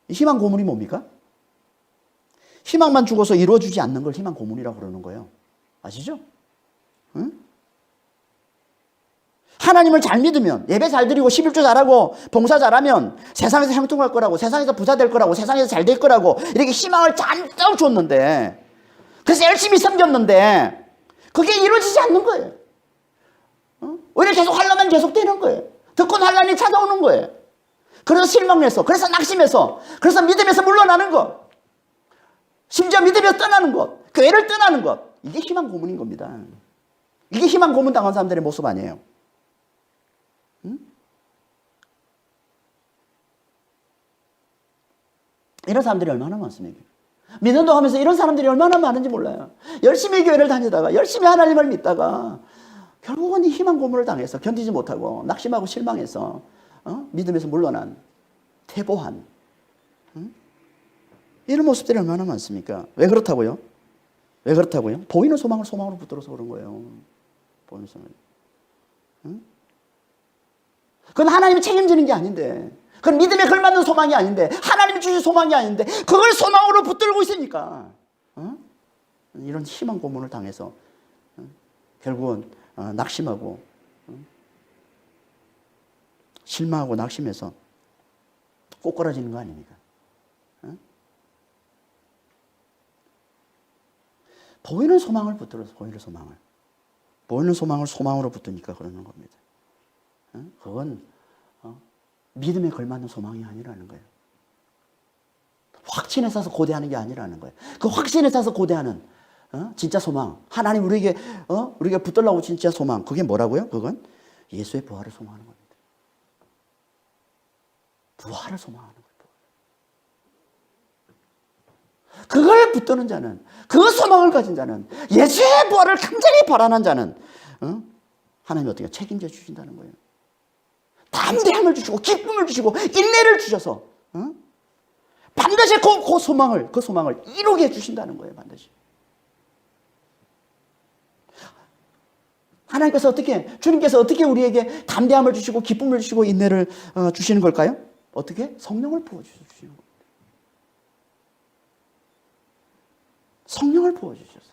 희망 고문이 뭡니까? 희망만 주고서 이루어지지 않는 걸 희망 고문이라고 그러는 거예요. 아시죠? 하나님을 잘 믿으면 예배 잘 드리고 11조 잘하고 봉사 잘하면 세상에서 형통할 거라고 세상에서 부자 될 거라고 세상에서 잘 될 거라고 이렇게 희망을 잔뜩 줬는데 그래서 열심히 섬겼는데 그게 이루어지지 않는 거예요. 오히려 계속 환난만 계속되는 거예요. 더 큰 환난이 찾아오는 거예요. 그래서 실망해서 그래서 낙심해서 그래서 믿음에서 물러나는 것 심지어 믿음에서 떠나는 것 교회를 떠나는 것 이게 희망 고문인 겁니다. 이게 희망 고문 당한 사람들의 모습 아니에요. 이런 사람들이 얼마나 많습니까? 믿는다고 하면서 이런 사람들이 얼마나 많은지 몰라요. 열심히 교회를 다니다가 열심히 하나님을 믿다가 결국은 이 희망 고문을 당해서 견디지 못하고 낙심하고 실망해서 믿음에서 물러난 퇴보한 이런 모습들이 얼마나 많습니까? 왜 그렇다고요? 왜 그렇다고요? 보이는 소망을 소망으로 붙들어서 그런 거예요. 보이는 소망. 응? 그건 하나님이 책임지는 게 아닌데, 그건 믿음에 걸맞는 소망이 아닌데, 하나님이 주신 소망이 아닌데, 그걸 소망으로 붙들고 있으니까 이런 희망 고문을 당해서 결국은 낙심하고 실망하고 낙심해서 꼬꾸라지는 거 아닙니까? 보이는 소망을 붙들어서 보이는 소망을 소망으로 붙드니까 그러는 겁니다. 그건 믿음에 걸맞는 소망이 아니라는 거예요. 확신에 차서 고대하는 게 아니라는 거예요. 그 확신에 차서 고대하는 진짜 소망, 하나님 우리에게 붙들라고 진짜 소망, 그게 뭐라고요? 그건 예수의 부활을 소망하는 겁니다. 부활을 소망하는 거예요. 그걸 붙드는 자는, 그 소망을 가진 자는, 예수의 부활을 간절히 바라는 자는 하나님이 어떻게 책임져 주신다는 거예요. 담대함을 주시고 기쁨을 주시고 인내를 주셔서 반드시 그 소망을 이루게 해주신다는 거예요. 반드시. 주님께서 어떻게 우리에게 담대함을 주시고 기쁨을 주시고 인내를 주시는 걸까요? 어떻게? 성령을 부어주시는 겁니다. 성령을 부어주셔서.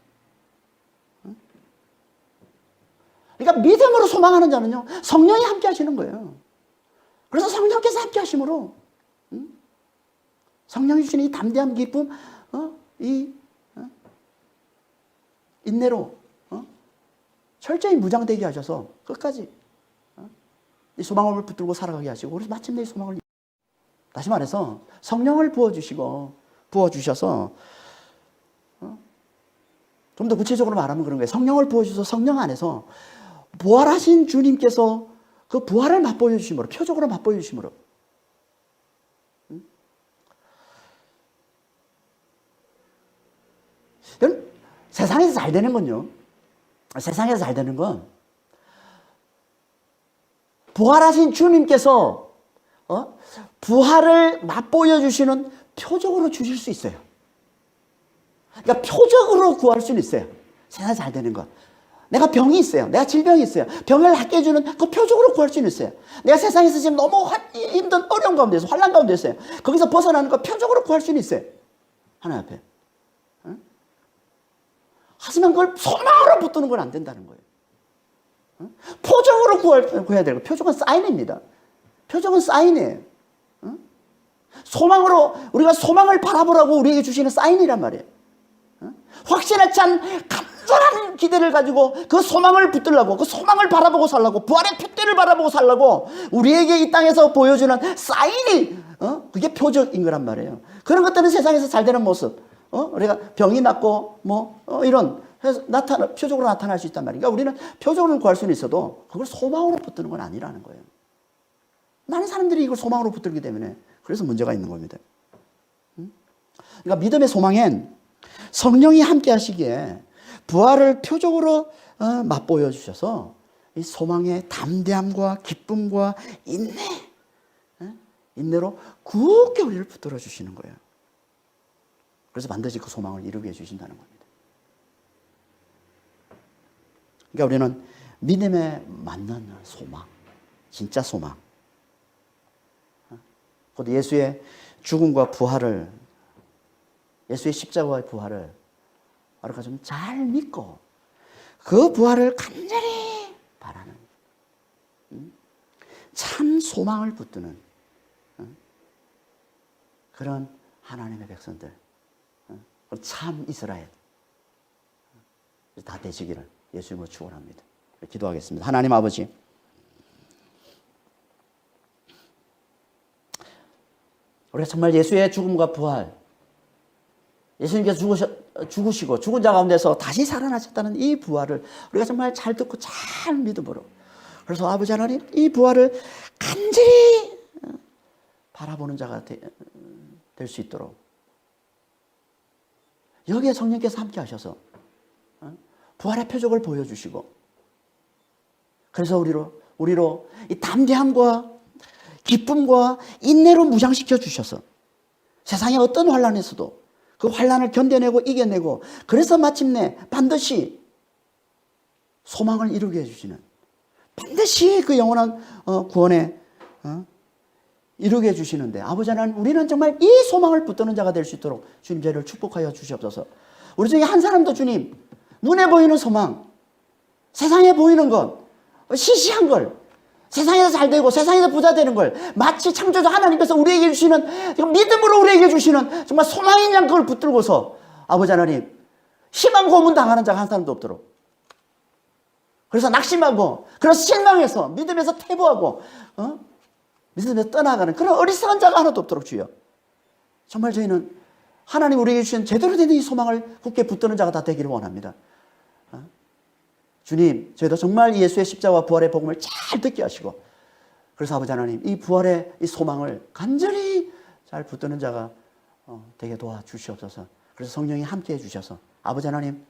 그러니까 믿음으로 소망하는 자는요, 성령이 함께 하시는 거예요. 그래서 성령께서 함께 하심으로 성령이 주시는 이 담대함, 기쁨, 인내로 철저히 무장되게 하셔서 끝까지 이 소망을 붙들고 살아가게 하시고, 그래서 마침내 이 소망을, 다시 말해서 성령을 부어주셔서 좀 더 구체적으로 말하면 그런 거예요. 성령을 부어주셔서 성령 안에서 부활하신 주님께서 그 부활을 맛보여 주심으로, 표적으로 맛보여 주심으로 세상에서 잘 되는 건요, 세상에서 잘 되는 건 부활하신 주님께서 부활을 맛보여 주시는 표적으로 주실 수 있어요. 그러니까 표적으로 구할 수는 있어요. 세상에서 잘 되는 건. 내가 병이 있어요. 내가 질병이 있어요. 병을 낫게 해주는 그 표적으로 구할 수는 있어요. 내가 세상에서 지금 너무 힘든 어려운 가운데 있어요. 환난 가운데 있어요. 거기서 벗어나는 거 표적으로 구할 수는 있어요. 하나님 앞에. 하지만 그걸 소망으로 붙드는 건 안 된다는 거예요. 표적으로 구해야 되고, 표적은 사인입니다. 표적은 사인이에요. 소망으로, 우리가 소망을 바라보라고 우리에게 주시는 사인이란 말이에요. 확신에 찬 간절한 기대를 가지고 그 소망을 붙들라고, 그 소망을 바라보고 살라고, 부활의 표대를 바라보고 살라고 우리에게 이 땅에서 보여주는 사인이 그게 표적인 거란 말이에요. 그런 것들은 세상에서 잘 되는 모습, 우리가 병이 낫고 이런 해서 표적으로 나타날 수 있단 말이에요. 그러니까 우리는 표적으로 구할 수는 있어도 그걸 소망으로 붙드는 건 아니라는 거예요. 많은 사람들이 이걸 소망으로 붙들기 때문에 그래서 문제가 있는 겁니다. 그러니까 믿음의 소망엔 성령이 함께 하시기에 부활을 표적으로 맛보여 주셔서 이 소망의 담대함과 기쁨과 인내로 굳게 우리를 붙들어 주시는 거예요. 그래서 반드시 그 소망을 이루게 해주신다는 겁니다. 그러니까 우리는 믿음에 맞는 소망, 진짜 소망, 곧 예수의 죽음과 부활을, 예수의 십자가의 부활을 우리가 좀 잘 믿고 그 부활을 간절히 바라는 참 소망을 붙드는 그런 하나님의 백성들, 참 이스라엘 다 되시기를 예수님으로 축원합니다. 기도하겠습니다. 하나님 아버지, 우리가 정말 예수의 죽음과 부활, 예수님께서 죽으시고 죽은 자 가운데서 다시 살아나셨다는 이 부활을 우리가 정말 잘 듣고 잘 믿음으로, 그래서 아버지 하나님 이 부활을 간절히 바라보는 자가 될 수 있도록 여기에 성령께서 함께 하셔서 부활의 표적을 보여주시고, 그래서 우리로 이 담대함과 기쁨과 인내로 무장시켜 주셔서 세상의 어떤 환난에서도 그 환난을 견뎌내고 이겨내고 그래서 마침내 반드시 소망을 이루게 해주시는, 반드시 그 영원한 구원에 이루게 해주시는데, 아버지 하나님, 우리는 정말 이 소망을 붙드는 자가 될 수 있도록 주님 저희를 축복하여 주시옵소서. 우리 중에 한 사람도 주님, 눈에 보이는 소망, 세상에 보이는 것, 시시한 걸, 세상에서 잘 되고 세상에서 부자 되는 걸 마치 창조주 하나님께서 우리에게 주시는, 믿음으로 우리에게 주시는 정말 소망인 양 그걸 붙들고서 아버지 하나님, 희망 고문 당하는 자가 한 사람도 없도록, 그래서 낙심하고 그래서 실망해서 믿음에서 퇴보하고 믿음에서 떠나가는 그런 어리석은 자가 하나도 없도록 주여, 정말 저희는 하나님 우리에게 주신 제대로 된 이 소망을 굳게 붙드는 자가 다 되기를 원합니다. 주님, 저희도 정말 예수의 십자가와 부활의 복음을 잘 듣게 하시고, 그래서 아버지 하나님, 이 부활의 이 소망을 간절히 잘 붙드는 자가 되게 도와주시옵소서. 그래서 성령이 함께 해주셔서 아버지 하나님,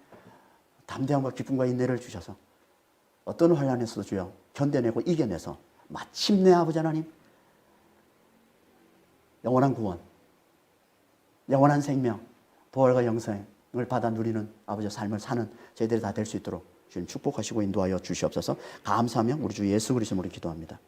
담대함과 기쁨과 인내를 주셔서 어떤 환난에서도 주여 견뎌내고 이겨내서 마침내 아버지 하나님, 영원한 구원, 영원한 생명, 부활과 영생을 받아 누리는 아버지의 삶을 사는 저희들이 다 될 수 있도록 주님 축복하시고 인도하여 주시옵소서. 감사하며 우리 주 예수 그리스도로 기도합니다.